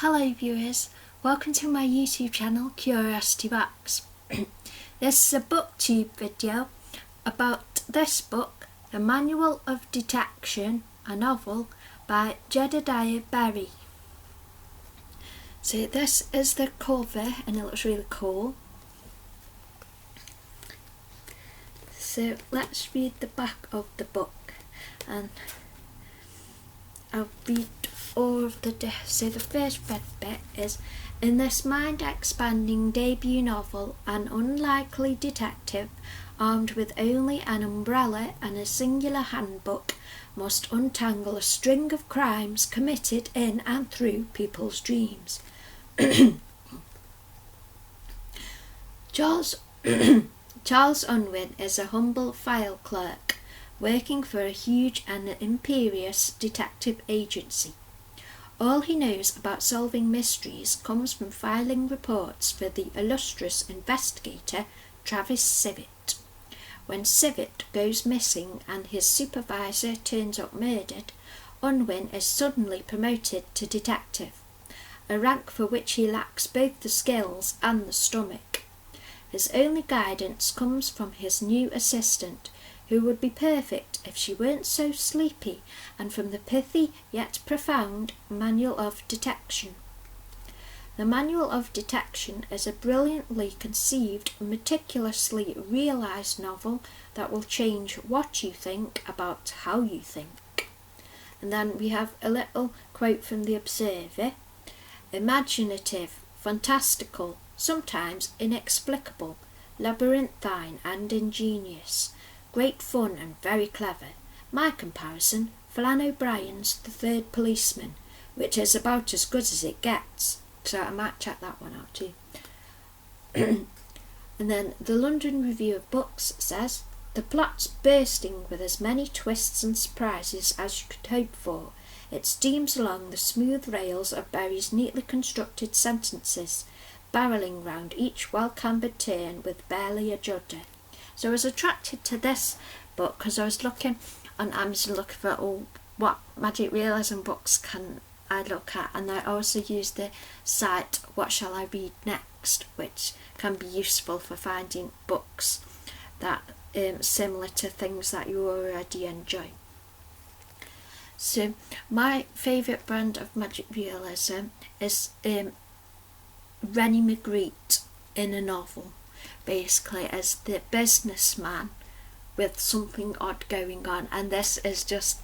Hello viewers, welcome to my YouTube channel Curiosity Box. This is a BookTube video about this book, The Manual of Detection, a novel by Jedediah. So this is the cover and it looks really cool. So let's read the back of the book and I'll read all of the so the first red bit is, in this mind-expanding debut novel, an unlikely detective armed with only an umbrella and a singular handbook must untangle a string of crimes committed in and through people's dreams. Charles Unwin is a humble file clerk working for a huge and imperious detective agency. All he knows about solving mysteries comes from filing reports for the illustrious investigator Travis Sivet. When Sivet goes missing and his supervisor turns up murdered, Unwin is suddenly promoted to detective, a rank for which he lacks both the skills and the stomach. His only guidance comes from his new assistant, who would be perfect if she weren't so sleepy, and from the pithy yet profound Manual of Detection. The Manual of Detection is a brilliantly conceived, meticulously realised novel that will change what you think about how you think. And then we have a little quote from the Observer: imaginative, fantastical, sometimes inexplicable, labyrinthine and ingenious. Great fun and very clever. My comparison, Flann O'Brien's The Third Policeman, which is about as good as it gets. So I might check that one out too. And then the London Review of Books says, the plot's bursting with as many twists and surprises as you could hope for. It steams along the smooth rails of Berry's neatly constructed sentences, barrelling round each well-cambered turn with barely a judder. So I was attracted to this book because I was looking on Amazon looking for what magic realism books can I look at, and I also use the site What Shall I Read Next, which can be useful for finding books that similar to things that you already enjoy. So my favourite brand of magic realism is Rennie Magritte in a novel, basically as the businessman with something odd going on, and this is just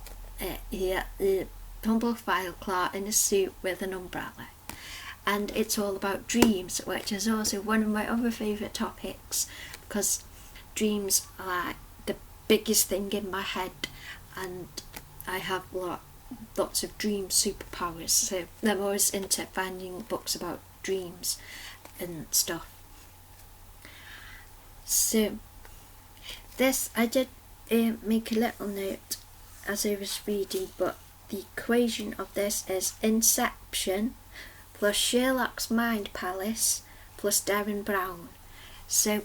here, the humble file clerk in a suit with an umbrella, and it's all about dreams, which is also one of my other favourite topics because dreams are like the biggest thing in my head and I have lots of dream superpowers, so I'm always into finding books about dreams and stuff. So this, I did make a little note as I was reading, but the equation of this is Inception plus Sherlock's Mind Palace plus Derren Brown. So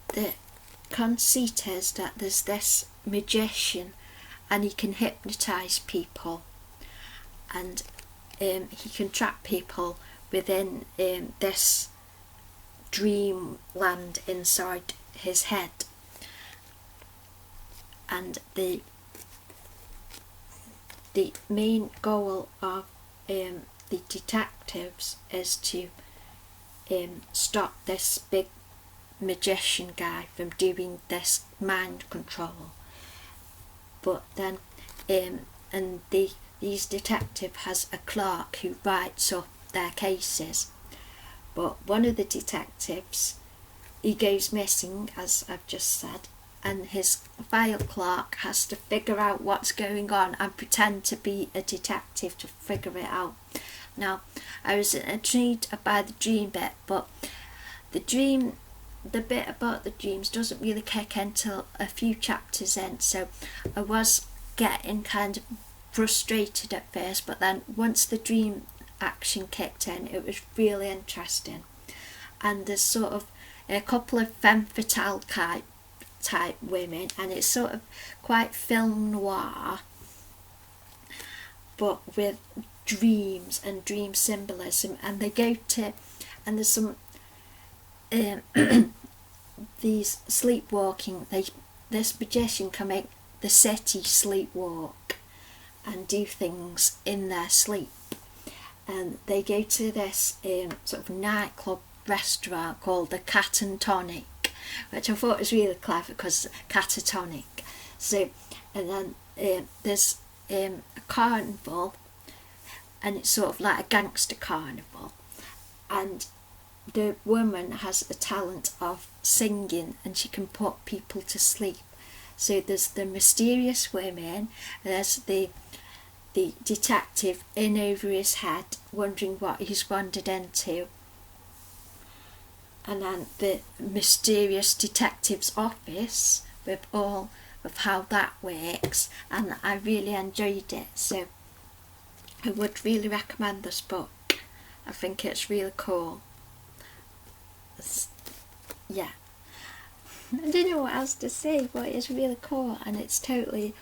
the conceit is that there's this magician and he can hypnotise people, and he can trap people within this dreamland inside his head, and the main goal of the detectives is to stop this big magician guy from doing this mind control. But then these detective has a clerk who writes up their cases, but one of the detectives, he goes missing, as I've just said, and his file clerk has to figure out what's going on and pretend to be a detective to figure it out. Now, I was intrigued by the dream bit, but the bit about the dreams doesn't really kick in until a few chapters in, so I was getting kind of frustrated at first, but then once the dream action kicked in, it was really interesting. And there's sort of a couple of femme fatale type women, and it's sort of quite film noir, but with dreams and dream symbolism, and they go to, and there's some these sleepwalking, this magician can make the city sleepwalk and do things in their sleep, and they go to this sort of nightclub restaurant called the Cat and Tonic, which I thought was really clever because catatonic. So, and then there's a carnival, and it's sort of like a gangster carnival, and the woman has a talent of singing and she can put people to sleep. So there's the mysterious women, there's the detective in over his head wondering what he's wandered into, and then the mysterious detective's office with all of how that works, and I really enjoyed it, so I would really recommend this book. I think it's really cool. Yeah, I don't know what else to say, but it's really cool, and it's totally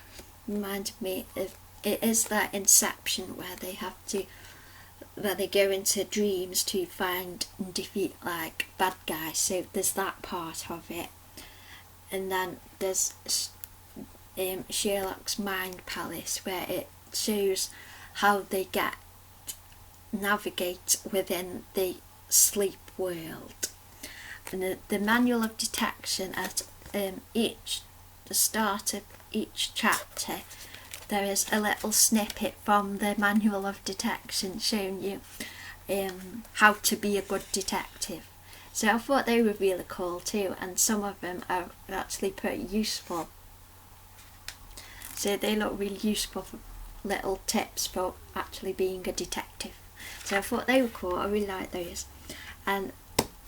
reminded me of, it is that Inception where they go into dreams to find and defeat like bad guys, so there's that part of it. And then there's Sherlock's Mind Palace, where it shows how they navigate within the sleep world. And the manual of detection at the start of each chapter, there is a little snippet from the manual of detection showing you how to be a good detective. So I thought they were really cool too, and some of them are actually pretty useful. So they look really useful for little tips for actually being a detective. So I thought they were cool, I really like those. And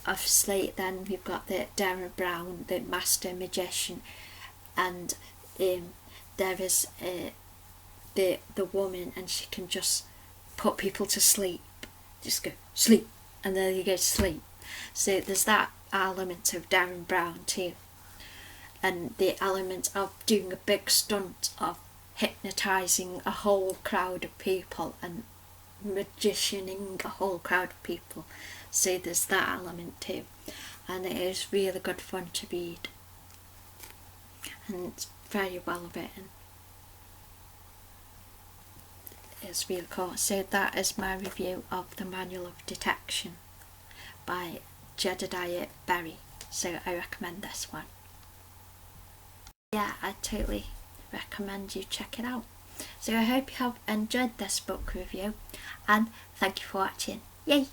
obviously then we've got the Darren Brown, the Master Magician, and there is the woman, and she can just put people to sleep. Just go sleep, and then you go to sleep. So there's that element of Darren Brown too, and the element of doing a big stunt of hypnotising a whole crowd of people and magicianing a whole crowd of people. So there's that element too, and it is really good fun to read, and it's very well written. It's really cool. So that is my review of the Manual of Detection by Jedediah Berry. So I recommend this one. Yeah, I totally recommend you check it out. So I hope you have enjoyed this book review, and thank you for watching. Yay!